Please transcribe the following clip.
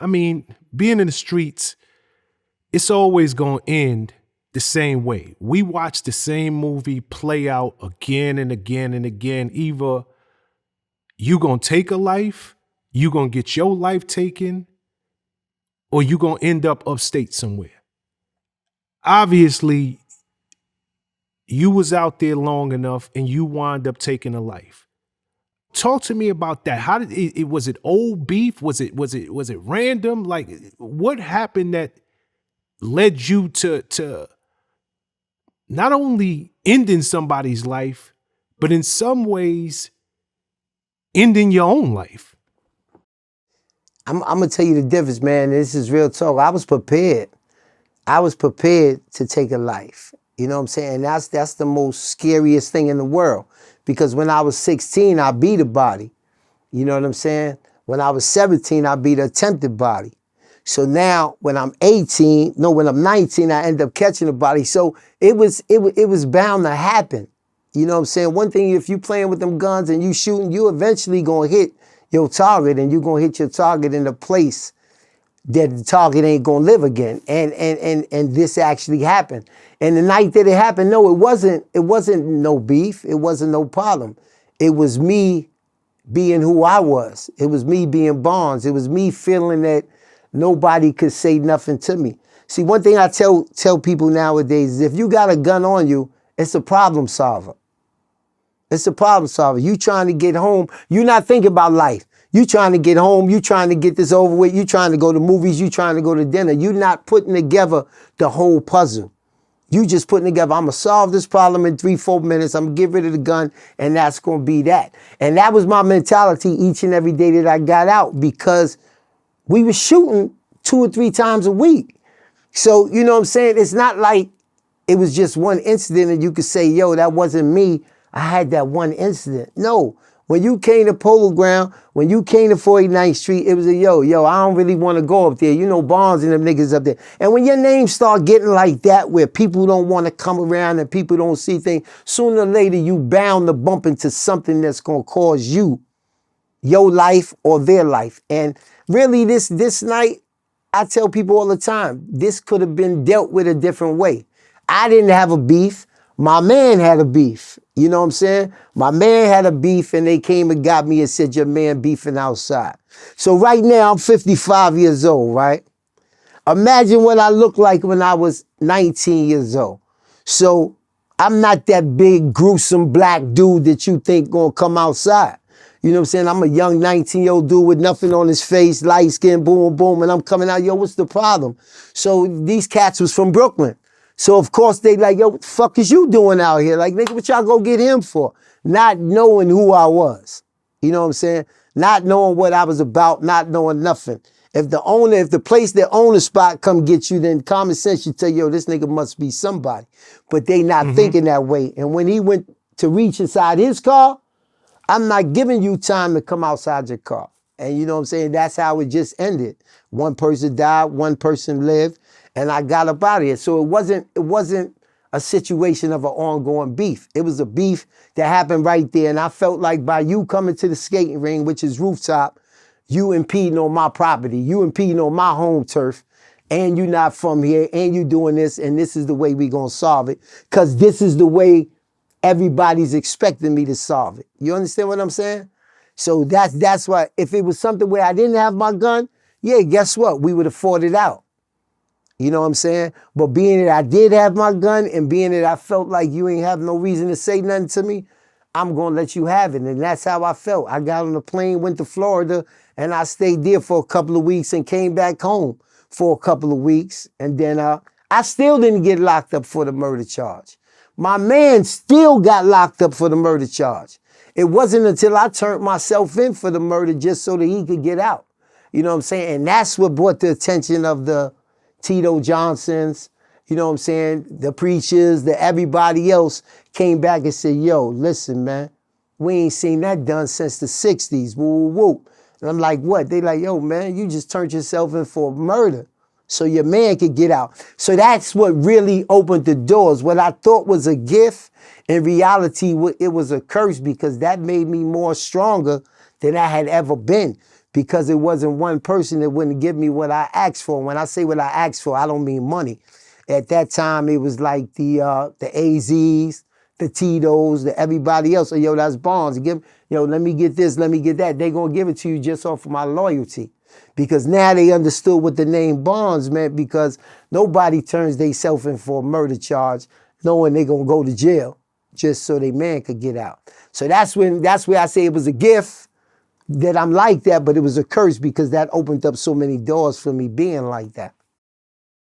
I mean, being in the streets, it's always going to end the same way. We watch the same movie play out again and again and again. Either you going to take a life, you going to get your life taken, or you going to end up upstate somewhere. Obviously, you was out there long enough and you wind up taking a life. Talk to me about that. How did it was it old beef? Was it random? Like, what happened that led you to not only ending somebody's life, but in some ways ending your own life? I'm gonna tell you the difference, man. This is real talk. I was prepared. I was prepared to take a life. You know what I'm saying? That's the most scariest thing in the world. Because when I was 16, I beat a body. You know what I'm saying? When I was 17, I beat an attempted body. So now when I'm 19, I end up catching a body. So it was bound to happen. You know what I'm saying? One thing, if you playing with them guns and you shooting, you eventually gonna hit your target, and you're gonna hit your target in a place that the target ain't gonna live again. And this actually happened. And the night that it happened, no, it wasn't no beef, it wasn't no problem. It was me being who I was. It was me being Bonds. It was me feeling that nobody could say nothing to me. See, one thing I tell people nowadays is if you got a gun on you, it's a problem solver. It's a problem solver. You trying to get home, you're not thinking about life. You trying to get home, you trying to get this over with, you trying to go to movies, you trying to go to dinner. You're not putting together the whole puzzle. You just putting together, I'm gonna solve this problem in 3-4 minutes, I'm gonna get rid of the gun, and that's gonna be that. And that was my mentality each and every day that I got out, because we were shooting 2 or 3 times a week. So, you know what I'm saying? It's not like it was just one incident and you could say, yo, that wasn't me. I had that one incident. No. When you came to Polo Ground, when you came to 49th Street, it was a yo, I don't really want to go up there. You know, Bonds and them niggas up there. And when your name start getting like that, where people don't want to come around and people don't see things, sooner or later you bound to bump into something that's going to cause you your life or their life. And really this night, I tell people all the time, this could have been dealt with a different way. I didn't have a beef. My man had a beef. You know what I'm saying? My man had a beef and they came and got me and said, your man beefing outside. So right now I'm 55 years old, right? Imagine what I looked like when I was 19 years old. So I'm not that big, gruesome black dude that you think gonna come outside. You know what I'm saying? I'm a young 19-year-old dude with nothing on his face, light skin, boom, boom, and I'm coming out, yo, what's the problem? So these cats was from Brooklyn. So of course they like, yo, what the fuck is you doing out here? Like, nigga, what y'all go get him for? Not knowing who I was. You know what I'm saying? Not knowing what I was about, not knowing nothing. If the place that own the spot come get you, then common sense should tell you, yo, this nigga must be somebody. But they not thinking that way. And when he went to reach inside his car, I'm not giving you time to come outside your car. And you know what I'm saying? That's how it just ended. One person died, one person lived, and I got up out of here. So it wasn't a situation of an ongoing beef. It was a beef that happened right there. And I felt like by you coming to the skating ring, which is rooftop, you impeding on my property, you impeding on my home turf, and you not from here, and you doing this, and this is the way we gonna solve it. Cause this is the way everybody's expecting me to solve it. You understand what I'm saying? So that's why, if it was something where I didn't have my gun, yeah, guess what? We would have fought it out. You know what I'm saying? But being that I did have my gun and being that I felt like you ain't have no reason to say nothing to me, I'm going to let you have it. And that's how I felt. I got on the plane, went to Florida, and I stayed there for a couple of weeks and came back home for a couple of weeks. And then I still didn't get locked up for the murder charge. My man still got locked up for the murder charge. It wasn't until I turned myself in for the murder just so that he could get out. You know what I'm saying? And that's what brought the attention of the Tito Johnsons, you know what I'm saying, the preachers, the everybody else came back and said, yo, listen, man, we ain't seen that done since the 60s, woo, woo, woo. And I'm like, what? They like, yo, man, you just turned yourself in for murder so your man could get out. So that's what really opened the doors. What I thought was a gift, in reality, it was a curse, because that made me more stronger than I had ever been. because it wasn't one person that wouldn't give me what I asked for. When I say what I asked for, I don't mean money. At that time, it was like the AZs, the Tito's, the everybody else. So, yo, that's Bonds. Let me get this, let me get that. They gonna give it to you just off of my loyalty. Because now they understood what the name Bonds meant, because nobody turns themselves in for a murder charge knowing they gonna go to jail just so their man could get out. So that's where I say it was a gift that I'm like that, but it was a curse because that opened up so many doors for me being like that.